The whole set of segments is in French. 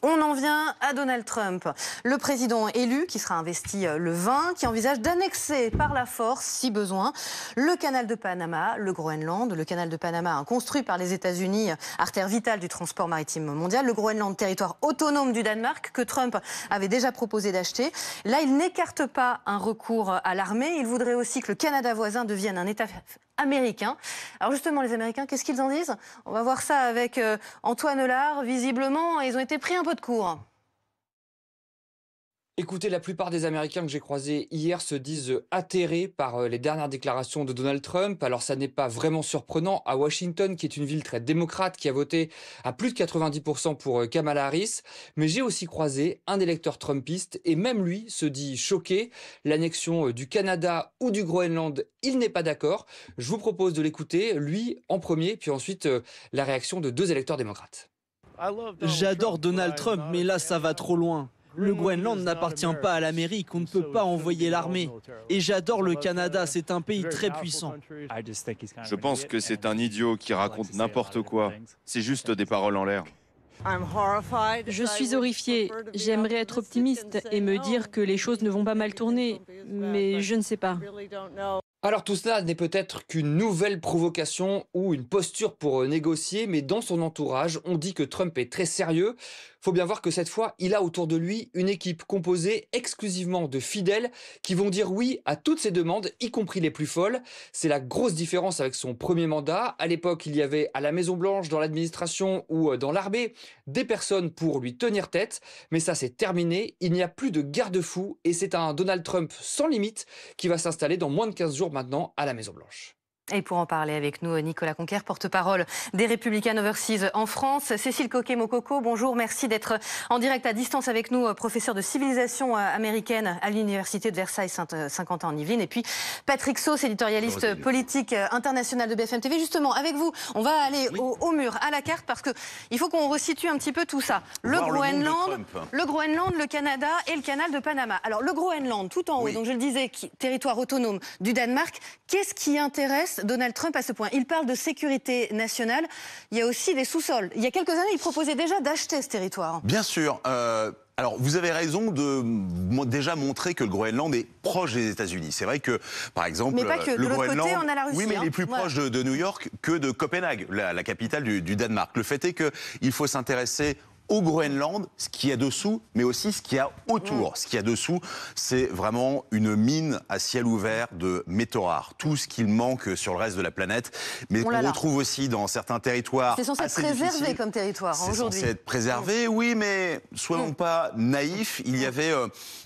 On en vient à Donald Trump, le président élu qui sera investi le 20, qui envisage d'annexer par la force, si besoin, le canal de Panama, le Groenland. Le canal de Panama, construit par les États-Unis, artère vitale du transport maritime mondial. Le Groenland, territoire autonome du Danemark, que Trump avait déjà proposé d'acheter. Là, il n'écarte pas un recours à l'armée. Il voudrait aussi que le Canada voisin devienne un État américain. Alors justement, les Américains, qu'est-ce qu'ils en disent? On va voir ça avec Antoine Lard. Visiblement, ils ont été pris un peu de court. Écoutez, la plupart des Américains que j'ai croisés hier se disent atterrés par les dernières déclarations de Donald Trump. Alors ça n'est pas vraiment surprenant à Washington, qui est une ville très démocrate, qui a voté à plus de 90% pour Kamala Harris. Mais j'ai aussi croisé un électeur trumpiste et même lui se dit choqué. L'annexion du Canada ou du Groenland, il n'est pas d'accord. Je vous propose de l'écouter, lui en premier, puis ensuite la réaction de deux électeurs démocrates. J'adore Donald Trump, mais là ça va trop loin. Le Groenland n'appartient pas à l'Amérique, on ne peut pas envoyer l'armée. Et j'adore le Canada, c'est un pays très puissant. Je pense que c'est un idiot qui raconte n'importe quoi. C'est juste des paroles en l'air. Je suis horrifiée. J'aimerais être optimiste et me dire que les choses ne vont pas mal tourner, mais je ne sais pas. Alors tout cela n'est peut-être qu'une nouvelle provocation ou une posture pour négocier, mais dans son entourage, on dit que Trump est très sérieux. Faut bien voir que cette fois, il a autour de lui une équipe composée exclusivement de fidèles qui vont dire oui à toutes ses demandes, y compris les plus folles. C'est la grosse différence avec son premier mandat. À l'époque, il y avait à la Maison-Blanche, dans l'administration ou dans l'armée, des personnes pour lui tenir tête. Mais ça, c'est terminé. Il n'y a plus de garde-fous et c'est un Donald Trump sans limite qui va s'installer dans moins de 15 jours maintenant à la Maison-Blanche. Et pour en parler avec nous, Nicolas Conquer, porte-parole des Républicains Overseas en France. Cécile Coquet-Mokoko, bonjour, merci d'être en direct à distance avec nous, professeur de civilisation américaine à l'Université de Versailles-Saint-Quentin en Yvelines. Et puis Patrick Sauce, éditorialiste politique international de BFM TV. Justement, avec vous, on va aller au mur, à la carte, parce qu'il faut qu'on resitue un petit peu tout ça. Le Groenland, le Canada et le canal de Panama. Alors le Groenland, tout en haut, donc je le disais, territoire autonome du Danemark, qu'est-ce qui intéresse Donald Trump à ce point? Il parle de sécurité nationale. Il y a aussi des sous-sols. Il y a quelques années, il proposait déjà d'acheter ce territoire. Bien sûr. Alors, vous avez raison de déjà montrer que le Groenland est proche des États-Unis. C'est vrai que, par exemple, mais pas que. le Groenland, côté, on a la Russie, oui, mais il est plus proche de New York que de Copenhague, la capitale du Danemark. Le fait est qu'il faut s'intéresser au Groenland, ce qu'il y a dessous, mais aussi ce qu'il y a autour. Ce qu'il y a dessous, c'est vraiment une mine à ciel ouvert de métaux rares. Tout ce qu'il manque sur le reste de la planète, mais qu'on retrouve aussi dans certains territoires. C'est censé être préservé comme territoire aujourd'hui. C'est censé être préservé, oui, mais soyons pas naïfs. Il y avait,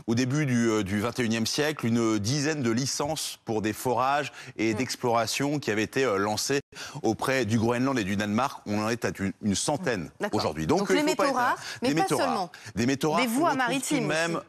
au début du 21e siècle, une dizaine de licences pour des forages et d'exploration qui avaient été lancées auprès du Groenland et du Danemark. On en est à une centaine aujourd'hui. Donc les métaux rares, mais pas seulement. Des métaux rares, des voies maritimes même,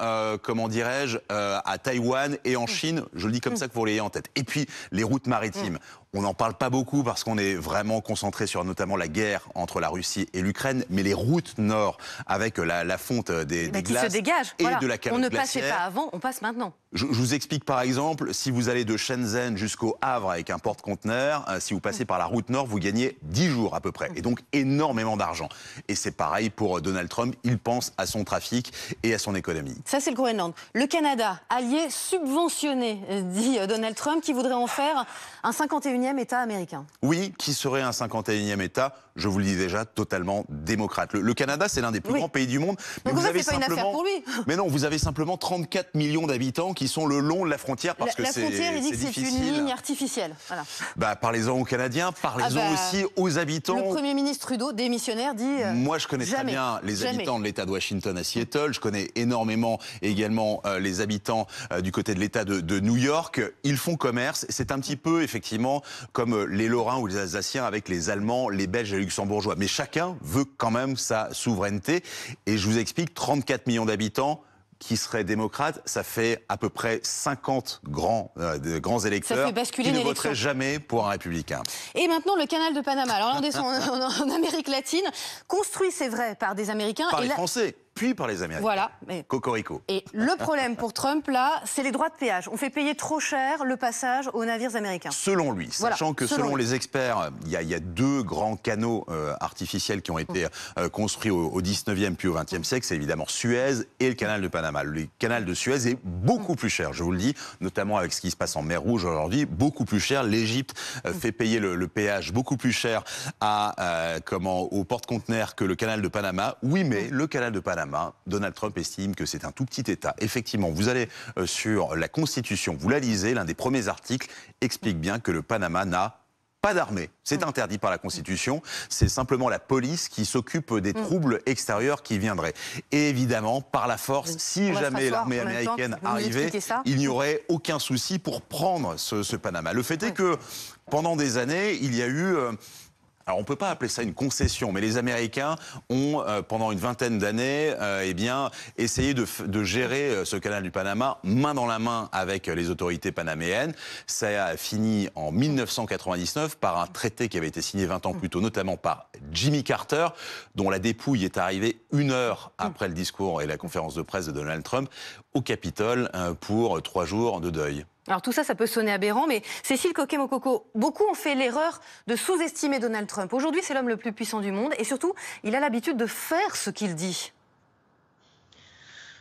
comment dirais-je, à Taïwan et en Chine. Je le dis comme ça que vous l'ayez en tête. Et puis les routes maritimes. On n'en parle pas beaucoup parce qu'on est vraiment concentré sur notamment la guerre entre la Russie et l'Ukraine, mais les routes nord avec la fonte des glaces se dégage, et de la calotte glaciaire. On ne passait pas avant, on passe maintenant. Je vous explique par exemple, si vous allez de Shenzhen jusqu'au Havre avec un porte-conteneur, si vous passez par la route nord, vous gagnez 10 jours à peu près, et donc énormément d'argent. Et c'est pareil pour Donald Trump, il pense à son trafic et à son économie. Ça c'est le Groenland. Le Canada, allié subventionné, dit Donald Trump, qui voudrait en faire un 51e État américain. Oui, qui serait un 51e État, je vous le dis déjà, totalement démocrate. Le Canada, c'est l'un des plus grands pays du monde. Mais donc vous avez c'est pas une affaire pour lui. Mais non, vous avez simplement 34 millions d'habitants qui sont le long de la frontière parce que c'est difficile. La frontière, il dit que c'est une ligne artificielle. Voilà. Bah, parlez-en aux Canadiens, parlez-en aussi aux habitants. Le Premier ministre Trudeau, démissionnaire, dit moi, je connais très bien les habitants de l'État de Washington à Seattle. Je connais énormément également les habitants du côté de l'État de New York. Ils font commerce. C'est un petit peu, effectivement, comme les Lorrains ou les Alsaciens avec les Allemands, les Belges et les Luxembourgeois. Mais chacun veut quand même sa souveraineté. Et je vous explique, 34 millions d'habitants qui seraient démocrates, ça fait à peu près 50 grands électeurs qui ne voteraient jamais pour un républicain. Et maintenant, le canal de Panama. Alors là, on descend en Amérique latine, construit, c'est vrai, par des Américains. Par les Français. puis par les Américains. Voilà. Mais... Cocorico. Et le problème pour Trump, là, c'est les droits de péage. On fait payer trop cher le passage aux navires américains. Selon lui, sachant voilà, que selon les experts, il y a deux grands canaux artificiels qui ont été construits au 19e puis au 20e siècle. C'est évidemment Suez et le canal de Panama. Le canal de Suez est beaucoup plus cher, je vous le dis, notamment avec ce qui se passe en mer Rouge aujourd'hui, beaucoup plus cher. L'Égypte fait payer le péage beaucoup plus cher au porte-conteneurs que le canal de Panama. Oui, mais le canal de Panama, Donald Trump estime que c'est un tout petit État. Effectivement, vous allez sur la Constitution, vous la lisez, l'un des premiers articles explique bien que le Panama n'a pas d'armée. C'est interdit par la Constitution. C'est simplement la police qui s'occupe des troubles extérieurs qui viendraient. Et évidemment, par la force, si jamais l'armée américaine arrivait, il n'y aurait aucun souci pour prendre ce Panama. Le fait est que pendant des années, il y a eu... Alors on ne peut pas appeler ça une concession, mais les Américains ont, pendant une vingtaine d'années, essayé de gérer ce canal du Panama main dans la main avec les autorités panaméennes. Ça a fini en 1999 par un traité qui avait été signé 20 ans plus tôt, notamment par Jimmy Carter, dont la dépouille est arrivée 1 heure après le discours et la conférence de presse de Donald Trump au Capitole pour 3 jours de deuil. Alors tout ça, ça peut sonner aberrant, mais Cécile Coquet-Mococo, beaucoup ont fait l'erreur de sous-estimer Donald Trump. Aujourd'hui, c'est l'homme le plus puissant du monde et surtout, il a l'habitude de faire ce qu'il dit.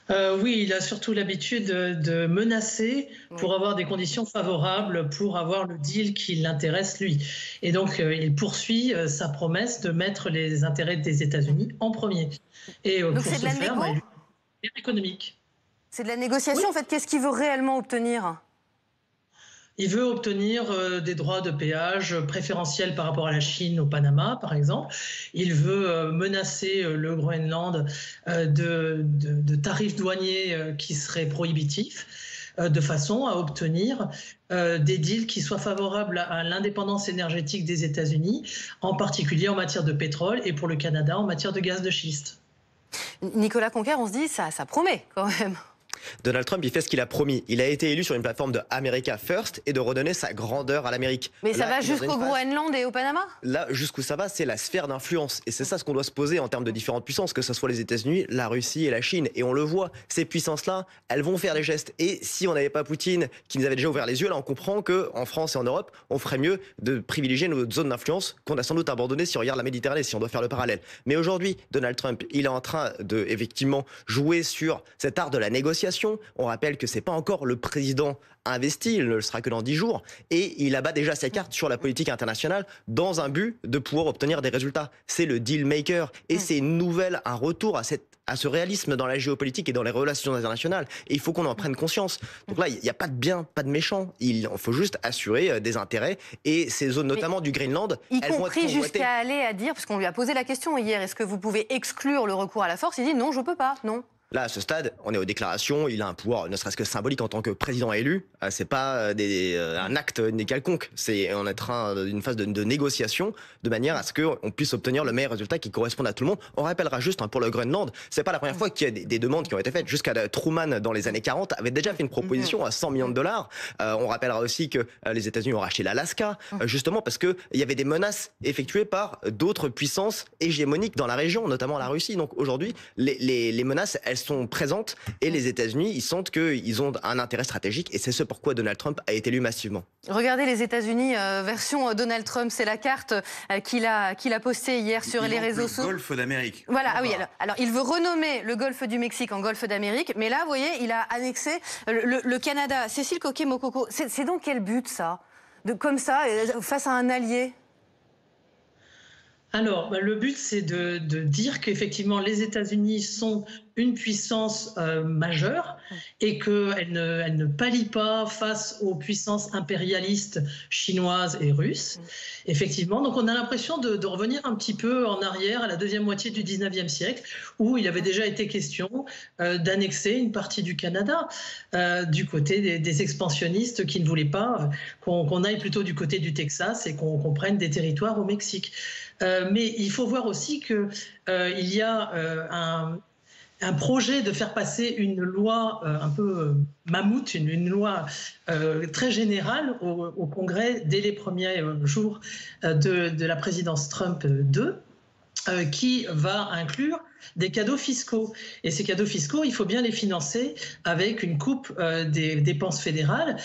Oui, il a surtout l'habitude de menacer pour avoir des conditions favorables, pour avoir le deal qui l'intéresse lui. Et donc, il poursuit sa promesse de mettre les intérêts des États-Unis en premier. Et donc pour ce faire, il est économique. C'est de la négociation, en fait. Qu'est-ce qu'il veut réellement obtenir ? Il veut obtenir des droits de péage préférentiels par rapport à la Chine, au Panama, par exemple. Il veut menacer le Groenland de tarifs douaniers qui seraient prohibitifs, de façon à obtenir des deals qui soient favorables à l'indépendance énergétique des États-Unis, en particulier en matière de pétrole et pour le Canada en matière de gaz de schiste. Nicolas Conquer, on se dit, ça promet quand même. Donald Trump, il fait ce qu'il a promis. Il a été élu sur une plateforme de America First et de redonner sa grandeur à l'Amérique. Mais ça va jusqu'au Groenland et au Panama ? Là, jusqu'où ça va, c'est la sphère d'influence. Et c'est ça ce qu'on doit se poser en termes de différentes puissances, que ce soit les États-Unis, la Russie et la Chine. Et on le voit, ces puissances-là, elles vont faire des gestes. Et si on n'avait pas Poutine qui nous avait déjà ouvert les yeux, là, on comprend qu'en France et en Europe, on ferait mieux de privilégier nos zones d'influence qu'on a sans doute abandonnées si on regarde la Méditerranée, si on doit faire le parallèle. Mais aujourd'hui, Donald Trump, il est en train de, effectivement, jouer sur cet art de la négociation. On rappelle que c'est pas encore le président investi, il ne le sera que dans 10 jours, et il abat déjà ses cartes sur la politique internationale dans un but de pouvoir obtenir des résultats. C'est le deal maker, et c'est une nouvelle, un retour à ce réalisme dans la géopolitique et dans les relations internationales. Et il faut qu'on en prenne conscience. Donc là, il n'y a pas de bien, pas de méchant. Il faut juste assurer des intérêts. Et ces zones, notamment du Greenland, y compris jusqu'à aller à dire, parce qu'on lui a posé la question hier, est-ce que vous pouvez exclure le recours à la force ? Il dit non, je ne peux pas, non. Là, à ce stade, on est aux déclarations. Il a un pouvoir, ne serait-ce que symbolique en tant que président élu. C'est pas un acte quelconque. On est en train d'une phase de négociation de manière à ce qu'on puisse obtenir le meilleur résultat qui corresponde à tout le monde. On rappellera juste pour le Groenland, c'est pas la première fois qu'il y a des demandes qui ont été faites. Jusqu'à Truman, dans les années 40, avait déjà fait une proposition à $100 millions. On rappellera aussi que les États-Unis ont racheté l'Alaska, justement parce qu'il y avait des menaces effectuées par d'autres puissances hégémoniques dans la région, notamment la Russie. Donc aujourd'hui, les menaces, elles sont présentes et les États-Unis, ils sentent qu'ils ont un intérêt stratégique et c'est ce pourquoi Donald Trump a été élu massivement. Regardez les États-Unis version Donald Trump, c'est la carte qu'il a postée hier sur les réseaux sociaux. Le Golfe d'Amérique. Voilà, ah oui, alors il veut renommer le Golfe du Mexique en Golfe d'Amérique, mais là, vous voyez, il a annexé le Canada. Cécile Coquet-Mococo, c'est donc quel but ça ? Comme ça, face à un allié ? Alors, le but, c'est de dire qu'effectivement, les États-Unis sont une puissance majeure et qu'elle ne pallie pas face aux puissances impérialistes chinoises et russes. Effectivement, donc on a l'impression de revenir un petit peu en arrière à la deuxième moitié du 19e siècle, où il avait déjà été question d'annexer une partie du Canada du côté des expansionnistes qui ne voulaient pas qu'on aille plutôt du côté du Texas et qu'on prenne des territoires au Mexique. Mais il faut voir aussi qu'il y a un projet de faire passer une loi un peu mammouth, une loi très générale au Congrès dès les premiers jours de la présidence Trump 2. qui va inclure des cadeaux fiscaux. Et ces cadeaux fiscaux, il faut bien les financer avec une coupe des dépenses fédérales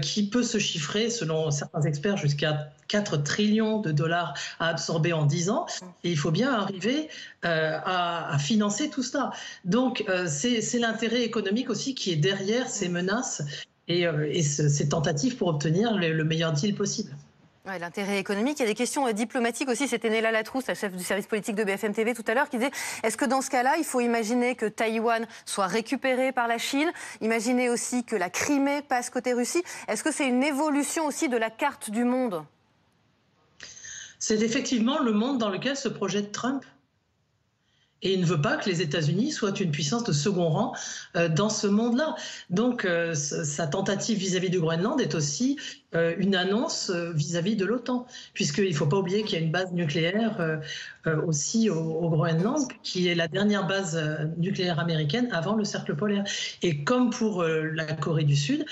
qui peut se chiffrer, selon certains experts, jusqu'à 4 trillions de dollars à absorber en 10 ans. Et il faut bien arriver à financer tout cela. Donc, c'est l'intérêt économique aussi qui est derrière ces menaces et ces tentatives pour obtenir le meilleur deal possible. Ouais, l'intérêt économique, il y a des questions diplomatiques aussi. C'était Néla Latrousse, la chef du service politique de BFM TV tout à l'heure, qui disait est-ce que dans ce cas-là, il faut imaginer que Taïwan soit récupéré par la Chine, imaginer aussi que la Crimée passe côté Russie. Est-ce que c'est une évolution aussi de la carte du monde? C'est effectivement le monde dans lequel se projette Trump. Et il ne veut pas que les États-Unis soient une puissance de second rang dans ce monde-là. Donc sa tentative vis-à-vis du Groenland est aussi une annonce vis-à-vis de l'OTAN, puisqu'il ne faut pas oublier qu'il y a une base nucléaire aussi au Groenland, qui est la dernière base nucléaire américaine avant le cercle polaire. Et comme pour la Corée du Sud,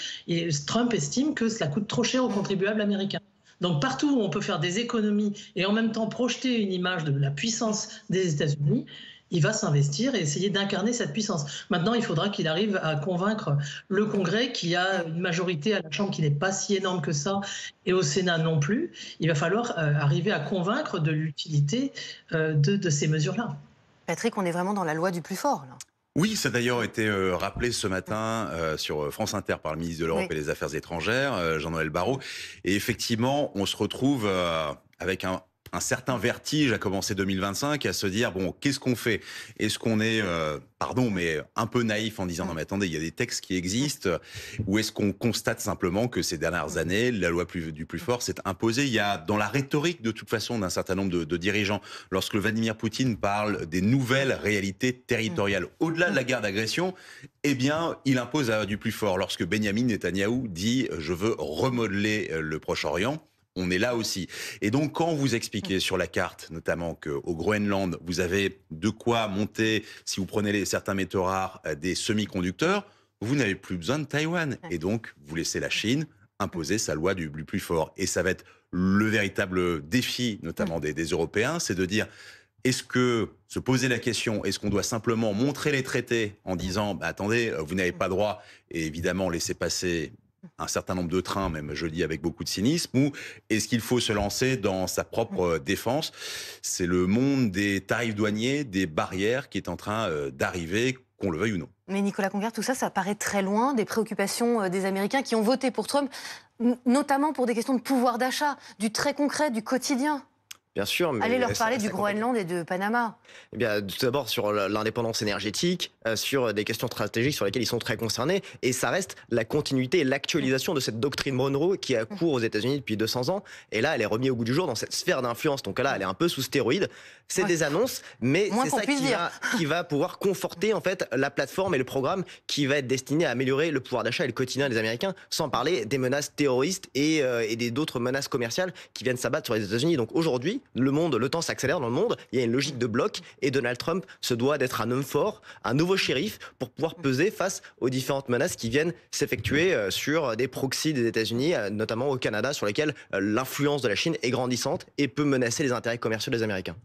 Trump estime que cela coûte trop cher aux contribuables américains. Donc partout où on peut faire des économies et en même temps projeter une image de la puissance des États-Unis, il va s'investir et essayer d'incarner cette puissance. Maintenant, il faudra qu'il arrive à convaincre le Congrès, qui a une majorité à la Chambre qui n'est pas si énorme que ça, et au Sénat non plus. Il va falloir arriver à convaincre de l'utilité de ces mesures-là. Patrick, on est vraiment dans la loi du plus fort, là. Oui, ça a d'ailleurs été rappelé ce matin sur France Inter par le ministre de l'Europe et des Affaires étrangères, Jean-Noël Barrot. Et effectivement, on se retrouve avec un certain vertige à commencer 2025, à se dire, bon, qu'est-ce qu'on fait? Est-ce qu'on est, pardon, mais un peu naïf en disant, non mais attendez, il y a des textes qui existent, ou est-ce qu'on constate simplement que ces dernières années, la loi du plus fort s'est imposée? Il y a, dans la rhétorique de toute façon d'un certain nombre de dirigeants, lorsque Vladimir Poutine parle des nouvelles réalités territoriales, au-delà de la guerre d'agression, eh bien, il impose du plus fort. Lorsque Benyamin Netanyahou dit, je veux remodeler le Proche-Orient, on est là aussi. Et donc, quand vous expliquez sur la carte, notamment qu'au Groenland, vous avez de quoi monter, si vous prenez certains métaux rares, des semi-conducteurs, vous n'avez plus besoin de Taïwan. Et donc, vous laissez la Chine imposer sa loi du plus fort. Et ça va être le véritable défi, notamment des Européens, c'est de dire, est-ce que, se poser la question, est-ce qu'on doit simplement montrer les traités en disant, bah, attendez, vous n'avez pas droit, et évidemment laisser passer un certain nombre de trains, même je le dis avec beaucoup de cynisme, ou est-ce qu'il faut se lancer dans sa propre défense? C'est le monde des tarifs douaniers, des barrières qui est en train d'arriver, qu'on le veuille ou non. Mais Nicolas Conquer, tout ça, ça paraît très loin des préoccupations des Américains qui ont voté pour Trump, notamment pour des questions de pouvoir d'achat, du très concret, du quotidien. Bien sûr, mais allez leur parler du Groenland et de Panama. Eh bien, tout d'abord sur l'indépendance énergétique, sur des questions stratégiques sur lesquelles ils sont très concernés, et ça reste la continuité et l'actualisation de cette doctrine Monroe qui a cours aux États-Unis depuis 200 ans, et là elle est remise au goût du jour dans cette sphère d'influence. Donc là, elle est un peu sous stéroïde. C'est des annonces, mais c'est ça qui va pouvoir conforter en fait la plateforme et le programme qui va être destiné à améliorer le pouvoir d'achat et le quotidien des Américains, sans parler des menaces terroristes et d'autres menaces commerciales qui viennent s'abattre sur les États-Unis. Donc aujourd'hui, le temps s'accélère dans le monde, il y a une logique de bloc et Donald Trump se doit d'être un homme fort, un nouveau shérif pour pouvoir peser face aux différentes menaces qui viennent s'effectuer sur des proxys des États-Unis, notamment au Canada, sur lesquels l'influence de la Chine est grandissante et peut menacer les intérêts commerciaux des Américains.